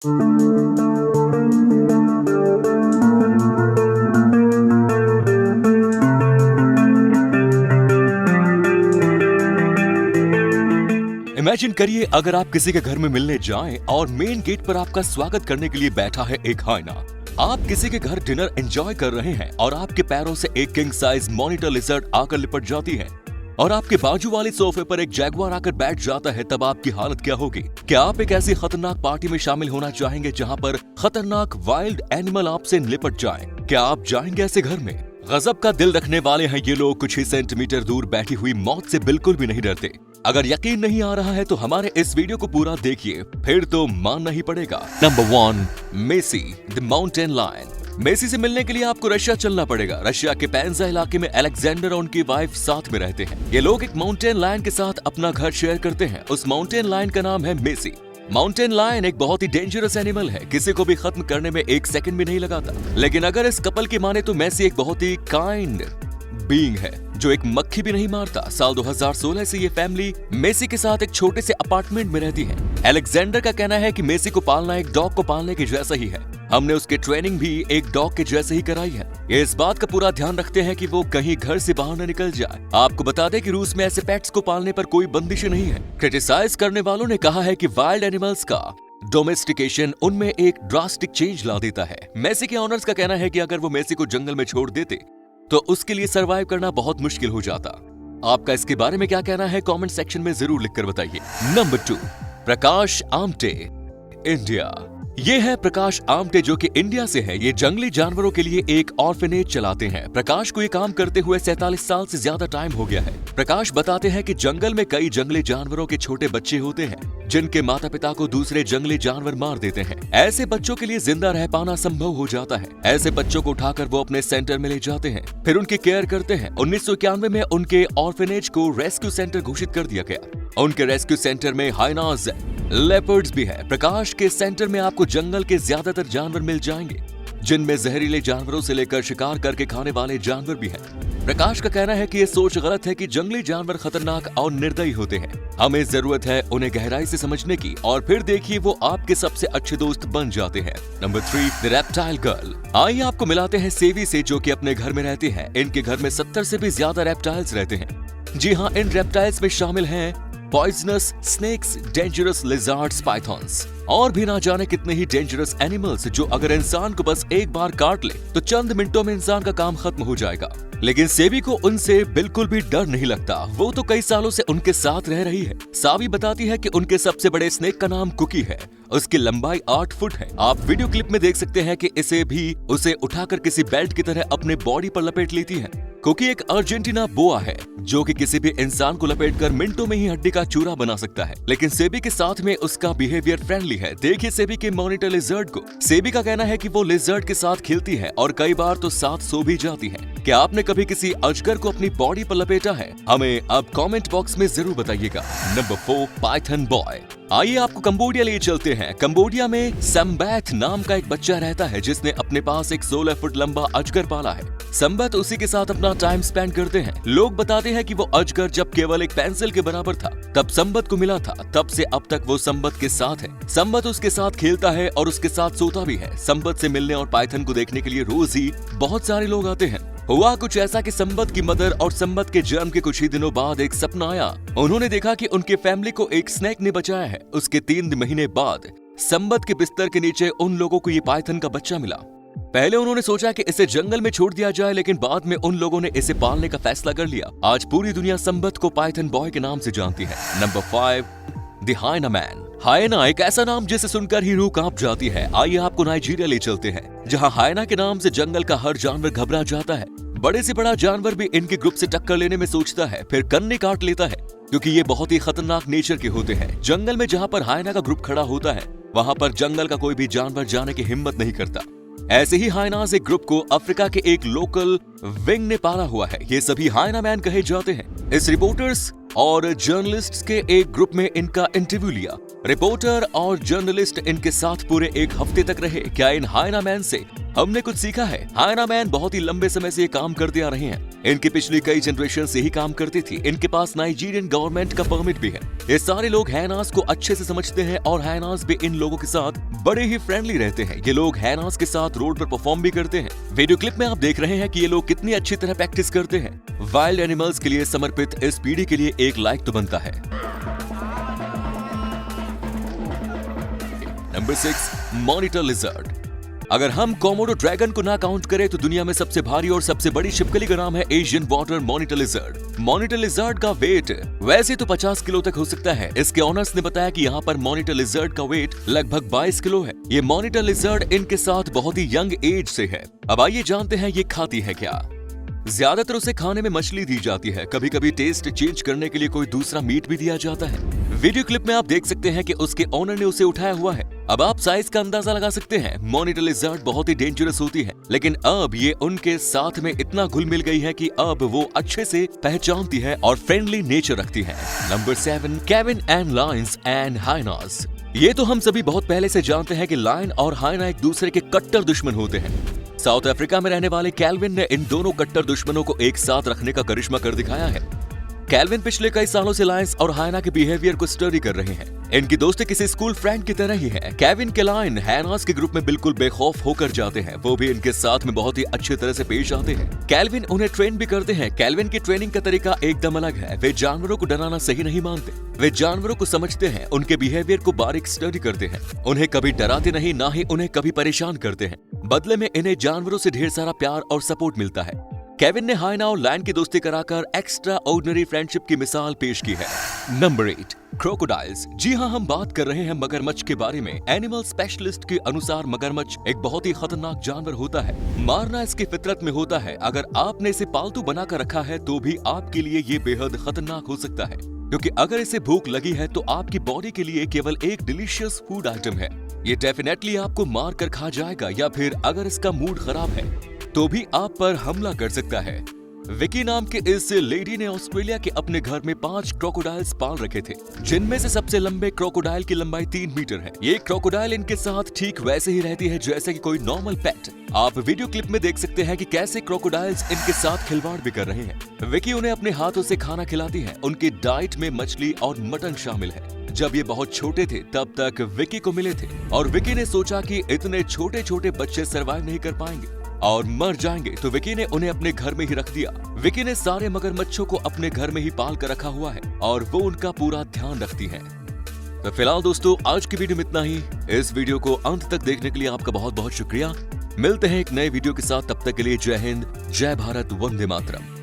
Imagine करिए अगर आप किसी के घर में मिलने जाएं और मेन गेट पर आपका स्वागत करने के लिए बैठा है एक हाइना। आप किसी के घर डिनर एंजॉय कर रहे हैं और आपके पैरों से एक किंग साइज मॉनिटर लिजर्ड आकर लिपट जाती है और आपके बाजू वाले सोफे पर एक जैगुआर आकर बैठ जाता है, तब आपकी हालत क्या होगी? क्या आप एक ऐसी खतरनाक पार्टी में शामिल होना चाहेंगे जहां पर खतरनाक वाइल्ड एनिमल आपसे लिपट जाएं? क्या आप जाएंगे ऐसे घर में? गजब का दिल रखने वाले हैं ये लोग, कुछ ही सेंटीमीटर दूर बैठी हुई मौत से बिल्कुल भी नहीं डरते। अगर यकीन नहीं आ रहा है तो हमारे इस वीडियो को पूरा देखिए, फिर तो मानना ही पड़ेगा। Number 1, Messi the mountain lion. Messi से मिलने के लिए आपको रशिया चलना पड़ेगा। रशिया के पेंजा इलाके में अलेक्जेंडर और उनकी वाइफ साथ में रहते हैं। ये लोग एक माउंटेन लायन के साथ अपना घर शेयर करते हैं। उस माउंटेन लायन का नाम है मेसी। माउंटेन लायन एक बहुत ही डेंजरस एनिमल है, किसी को भी खत्म करने में एक सेकंड भी नहीं लगाता। लेकिन अगर इस कपल की माने तो मेसी एक बहुत ही काइंड बीइंग है जो एक मक्खी भी नहीं मारता। साल 2016 से ये फैमिली मेसी के साथ एक छोटे से अपार्टमेंट में रहती है। अलेक्जेंडर का कहना है कि मेसी को पालना एक डॉग को पालने के जैसा ही है। हमने उसकी ट्रेनिंग भी एक डॉग के जैसे ही कराई है। ये इस बात का पूरा ध्यान रखते हैं कि वो कहीं घर से बाहर न निकल जाए। आपको बता दें कि रूस में ऐसे पेट्स को पालने पर कोई बंदिश नहीं है। क्रिटिसाइज करने वालों ने कहा है कि वाइल्ड एनिमल्स का डोमेस्टिकेशन उनमें एक ड्रास्टिक चेंज ला देता है। मेसी के ऑनर्स का कहना है कि अगर वो मेसी को जंगल में छोड़ देते तो उसके लिए सरवाइव करना बहुत मुश्किल हो जाता। आपका इसके बारे में क्या कहना है? कमेंट सेक्शन में जरूर लिखकर बताइए। Number 2, Prakash Amte, India. ये है प्रकाश आमटे जो कि इंडिया से है। ये जंगली जानवरों के लिए एक ऑर्फनेज चलाते हैं। प्रकाश को ये काम करते हुए 47 साल से ज्यादा टाइम हो गया है। प्रकाश बताते हैं कि जंगल में कई जंगली जानवरों के छोटे बच्चे होते हैं जिनके माता पिता को दूसरे जंगली जानवर मार देते हैं। ऐसे बच्चों के लिए जिंदा रह पाना संभव हो जाता है। ऐसे बच्चों को उठाकर वो अपने सेंटर में ले जाते हैं, फिर उनकी केयर करते हैं। 1991 में उनके ऑर्फनेज को रेस्क्यू सेंटर घोषित कर दिया गया। उनके रेस्क्यू सेंटर में हाइनास, लेपर्ड्स भी है। प्रकाश के सेंटर में आपको जंगल के ज्यादातर जानवर मिल जाएंगे, जिनमें जहरीले जानवरों से लेकर शिकार करके खाने वाले जानवर भी हैं। प्रकाश का कहना है कि ये सोच गलत है कि जंगली जानवर खतरनाक और निर्दयी होते हैं। हमें जरूरत है उन्हें गहराई से समझने की और फिर देखिए वो आपके सबसे अच्छे दोस्त बन जाते हैं। Number 3, the reptile girl. आइए आपको मिलाते हैं सेवी से, जो कि अपने घर में रहती है। इनके घर में 70 से भी ज्यादा रेप्टाइल्स रहते हैं। जी हाँ, इन रेप्टाइल्स में शामिल हैं poisonous snacks, dangerous lizards, pythons और भी ना जाने कितने ही डेंजरस एनिमल्स जो अगर इंसान को बस एक बार काट ले तो चंद मिनटों में इंसान का काम खत्म हो जाएगा। लेकिन सेवी को उनसे बिल्कुल भी डर नहीं लगता। वो तो कई सालों से उनके साथ रह रही है। सावी बताती है कि उनके सबसे बड़े स्नेक का नाम कुकी है। उसकी लंबाई 8 फुट है। आप वीडियो क्लिप में देख सकते हैं कि इसे भी उसे उठाकर किसी बेल्ट की तरह अपने बॉडी पर लपेट लेती है। कुकी एक अर्जेंटीना बोआ है जो कि किसी भी इंसान को लपेटकर मिनटों में ही हड्डी का चूरा बना सकता है। लेकिन सेबी के साथ में उसका बिहेवियर फ्रेंडली है। देखिए सेबी के मॉनिटर लिजर्ड को। सेबी का कहना है कि वो लिजर्ड के साथ खेलती है और कई बार तो साथ सो भी जाती है। क्या आपने कभी किसी अजगर को अपनी बॉडी पर लपेटा है? हमें अब कमेंट बॉक्स में जरूर बताइएगा। Number 4, Python boy. आइए आपको कंबोडिया ले चलते हैं। कंबोडिया में सम्बैथ नाम का एक बच्चा रहता है जिसने अपने पास एक 16 फुट लंबा अजगर पाला है। सम्बैथ उसी के साथ अपना टाइम स्पेंड करते हैं। लोग बताते हैं कि वो अजगर जब केवल एक पेंसिल के बराबर था तब सम्बत को मिला था। तब से अब तक वो सम्बत के साथ है। सम्बत उसके साथ खेलता है और उसके साथ सोता भी है। सम्बत से मिलने और पाइथन को देखने के लिए रोज ही बहुत सारे लोग आते हैं। हुआ कुछ ऐसा कि सम्बत की मदर और सम्बत के जन्म के कुछ ही दिनों बाद एक सपना आया। उन्होंने देखा कि उनके फैमिली को एक स्नेक ने बचाया है। उसके 3 महीने बाद सम्बत के बिस्तर के नीचे उन लोगों को ये पाइथन का बच्चा मिला। पहले उन्होंने सोचा कि इसे जंगल में छोड़ दिया जाए, लेकिन बाद में उन लोगों ने इसे पालने का फैसला कर लिया। आज पूरी दुनिया सम्बत को पाइथन बॉय के नाम से जानती है। Number 5, the hyena man. Hyena एक ऐसा नाम जिसे सुनकर ही रूह कांप जाती है। आइए आपको नाइजीरिया ले चलते हैं, जहां हाइना के नाम से जंगल का हर जानवर घबरा जाता है। बड़े से बड़ा जानवर भी इनके ग्रुप से टक्कर लेने में सोचता है, फिर कन्ने काट लेता है, क्योंकि ये बहुत ही खतरनाक नेचर के होते हैं। जंगल में जहां पर हाइना का ग्रुप खड़ा होता है वहां पर जंगल का कोई भी जानवर जाने की हिम्मत नहीं करता। ऐसे ही हाइनाज एक ग्रुप को अफ्रीका के एक लोकल विंग ने पाला हुआ है। ये सभी हाइना मैन कहे जाते हैं। इस रिपोर्टर्स और जर्नलिस्ट्स के एक ग्रुप में इनका इंटरव्यू लिया। रिपोर्टर और जर्नलिस्ट इनके साथ पूरे 1 हफ्ते तक रहे। क्या इन हाइना मैन से हमने कुछ सीखा है? हाइना मैन बहुत ही लंबे समय से ये काम करते आ रहे हैं। इनकी पिछली कई जनरेशन से ही काम करती थी। इनके पास नाइजीरियन गवर्नमेंट का परमिट भी है। ये सारे लोग हाइनास को अच्छे से समझते हैं और हाइनास भी इन लोगों के साथ बड़े ही फ्रेंडली रहते हैं। ये लोग हाइनास के साथ रोड पर परफॉर्म भी करते हैं। वीडियो क्लिप में आप देख रहे हैं कि ये लोग कितनी अच्छी तरह प्रैक्टिस करते हैं। वाइल्ड एनिमल्स के लिए समर्पित इस पीढ़ी के लिए एक लाइक तो बनता है। Number 6, monitor lizard. अगर हम कोमोडो ड्रैगन को ना काउंट करें तो दुनिया में सबसे भारी और सबसे बड़ी छिपकली का नाम है Asian water monitor lizard. Monitor lizard का वेट वैसे तो 50 किलो तक हो सकता है। इसके ऑनर्स ने बताया कि यहाँ पर मॉनिटर लिजर्ड का वेट लगभग 22 किलो है। ये मॉनिटर लिजर्ड इनके साथ बहुत ही यंग एज से है। अब आइए जानते हैं ये खाती है क्या। ज्यादातर उसे खाने में मछली दी जाती है। कभी कभी टेस्ट चेंज करने के लिए कोई दूसरा मीट भी दिया जाता है। वीडियो क्लिप में आप देख सकते हैं कि उसके ओनर ने उसे उठाया हुआ है। अब आप साइज का अंदाजा लगा सकते हैं। मॉनिटर लिजर्ड बहुत ही डेंजरस होती है, लेकिन अब ये उनके साथ में इतना घुल मिल गई है कि अब वो अच्छे से पहचानती है और फ्रेंडली नेचर रखती है। Number 7, Kevin and Lions and hyenas. ये तो हम सभी बहुत पहले से जानते हैं कि लायन और हाइना एक दूसरे के कट्टर दुश्मन होते हैं। साउथ अफ्रीका में रहने वाले कैल्विन ने इन दोनों कट्टर दुश्मनों को एक साथ रखने का करिश्मा कर दिखाया है। कैल्विन पिछले कई सालों से लायंस और हाइना के बिहेवियर को स्टडी कर रहे हैं। इनकी दोस्ती किसी स्कूल फ्रेंड की तरह ही है। केविन के लायन हाइनास के ग्रुप में बिल्कुल बेखौफ होकर जाते हैं। वो भी इनके साथ में बहुत ही अच्छी तरह से पेश आते हैं। कैल्विन उन्हें ट्रेन भी करते हैं। कैल्विन की ट्रेनिंग का तरीका एकदम अलग है। वे जानवरों को डराना सही नहीं मानते। वे जानवरों को समझते हैं, उनके बिहेवियर को बारीक स्टडी करते हैं। उन्हें कभी डराते नहीं, ना ही उन्हें कभी परेशान करते हैं। बदले में इन्हें जानवरों से ढेर सारा प्यार और सपोर्ट मिलता है। केविन ने हाइना और लायन की दोस्ती कराकर एक्स्ट्रा ऑर्डिनरी फ्रेंडशिप की मिसाल पेश की है। Number 8, crocodiles. जी हाँ, हम बात कर रहे हैं मगरमच्छ के बारे में। एनिमल स्पेशलिस्ट के अनुसार मगरमच्छ एक बहुत ही खतरनाक जानवर होता है। मारना इसकी फितरत में होता है। अगर आपने इसे पालतू बनाकर रखा है तो भी आपके लिए ये बेहद खतरनाक हो सकता है, क्योंकि अगर इसे भूख लगी है तो आपकी बॉडी के लिए केवल एक डिलीशियस फूड आइटम है। ये डेफिनेटली आपको मार कर खा जाएगा, या फिर अगर इसका मूड खराब है तो भी आप पर हमला कर सकता है। विकी नाम के इस लेडी ने ऑस्ट्रेलिया के अपने घर में 5 क्रोकोडाइल्स पाल रखे थे, जिनमें से सबसे लंबे क्रोकोडाइल की लंबाई 3 मीटर है। ये क्रोकोडाइल इनके साथ ठीक वैसे ही रहती है जैसे कि कोई नॉर्मल पेट। आप वीडियो क्लिप में देख सकते हैं कि कैसे क्रोकोडाइल्स इनके साथ खिलवाड़ भी कर रहे हैं। विकी उन्हें अपने हाथों से खाना खिलाती है। उनकी डाइट में मछली और मटन शामिल है। जब ये बहुत छोटे थे तब तक विकी को मिले थे और विकी ने सोचा कि इतने छोटे छोटे बच्चे सरवाइव नहीं कर पाएंगे और मर जाएंगे, तो विकी ने उन्हें अपने घर में ही रख दिया। विकी ने सारे मगरमच्छों को अपने घर में ही पाल कर रखा हुआ है और वो उनका पूरा ध्यान रखती हैं। तो फिलहाल दोस्तों, आज की वीडियो में इतना ही। इस वीडियो को अंत तक देखने के लिए आपका बहुत बहुत शुक्रिया। मिलते हैं एक नए वीडियो के साथ। तब तक के लिए जय हिंद, जय भारत, वंदे मातरम।